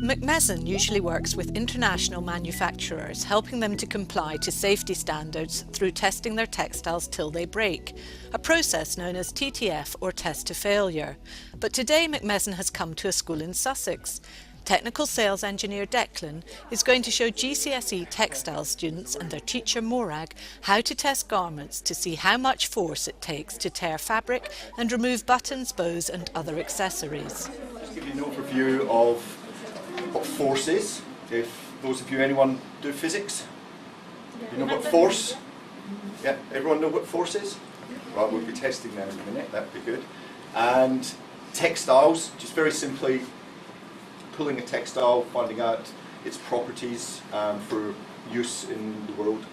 McMesson usually works with international manufacturers, helping them to comply to safety standards through testing their textiles till they break, a process known as TTF or test to failure. But today McMesson has come to a school in Sussex. Technical sales engineer Declan is going to show GCSE textiles students and their teacher Morag how to test garments to see how much force it takes to tear fabric and remove buttons, bows and other accessories. Just give you an overview of what force is. If those of you, anyone do physics? You know what force? Yeah, everyone know what force is? Right, we'll be testing that in a minute, that'd be good. And textiles, just very simply pulling a textile, finding out its properties for use in the world.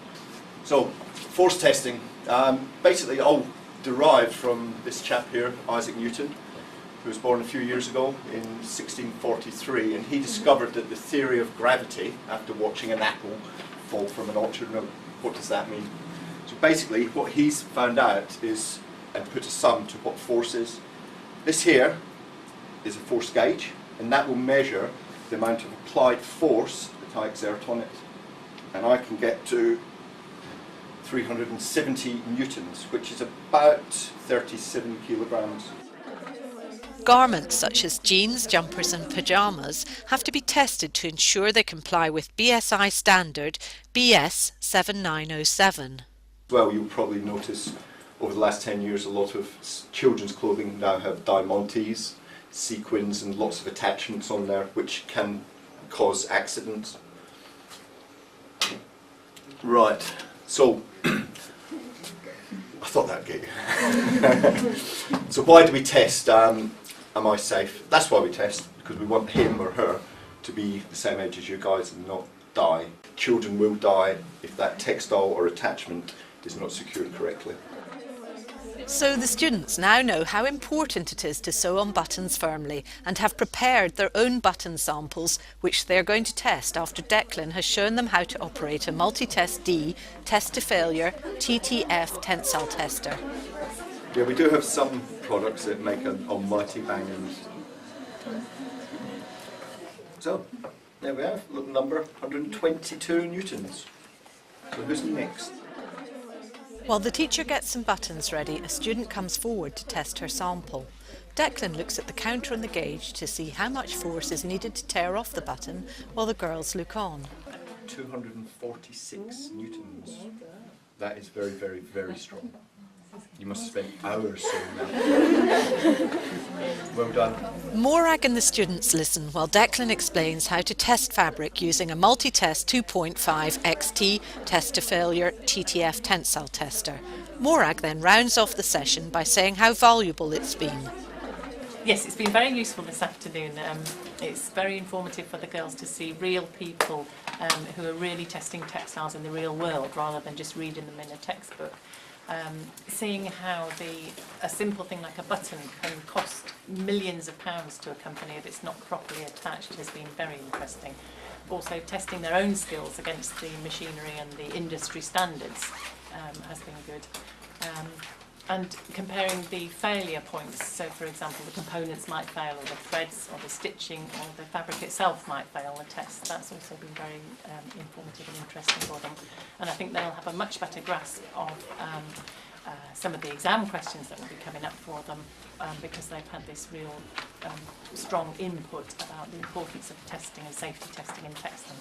So, force testing, basically all derived from this chap here, Isaac Newton, who was born a few years ago in 1643, and he discovered that the theory of gravity after watching an apple fall from an orchard. Now, what does that mean? So basically what he's found out is, and put a sum to what force is. This here is a force gauge, and that will measure the amount of applied force that I exert on it. And I can get to 370 newtons, which is about 37 kilograms. Garments such as jeans, jumpers and pyjamas have to be tested to ensure they comply with BSI standard BS 7907. Well, you'll probably notice over the last 10 years a lot of children's clothing now have diamantes, sequins and lots of attachments on there which can cause accidents. Right, so I thought that'd get you. So why do we test am I safe? That's why we test, because we want him or her to be the same age as you guys and not die. Children will die if that textile or attachment is not secured correctly. So the students now know how important it is to sew on buttons firmly and have prepared their own button samples, which they're going to test after Declan has shown them how to operate a multi-test D, test to failure, TTF tensile tester. Yeah, we do have some products that make an almighty banging. So, there we have, little number, 122 newtons. So who's next? While the teacher gets some buttons ready, a student comes forward to test her sample. Declan looks at the counter on the gauge to see how much force is needed to tear off the button while the girls look on. 246 newtons. That is very, very, very strong. You must have spent hours doing that. Well done. Morag and the students listen while Declan explains how to test fabric using a multi-test 2.5 XT test to failure TTF tensile tester. Morag then rounds off the session by saying how valuable it's been. Yes, it's been very useful this afternoon. It's very informative for the girls to see real people who are really testing textiles in the real world rather than just reading them in a textbook. Seeing how a simple thing like a button can cost millions of pounds to a company if it's not properly attached has been very interesting. Also testing their own skills against the machinery and the industry standards has been good. And comparing the failure points, so for example the components might fail, or the threads or the stitching or the fabric itself might fail the test. That's also been very informative and interesting for them, and I think they'll have a much better grasp of some of the exam questions that will be coming up for them because they've had this real strong input about the importance of testing and safety testing in textiles.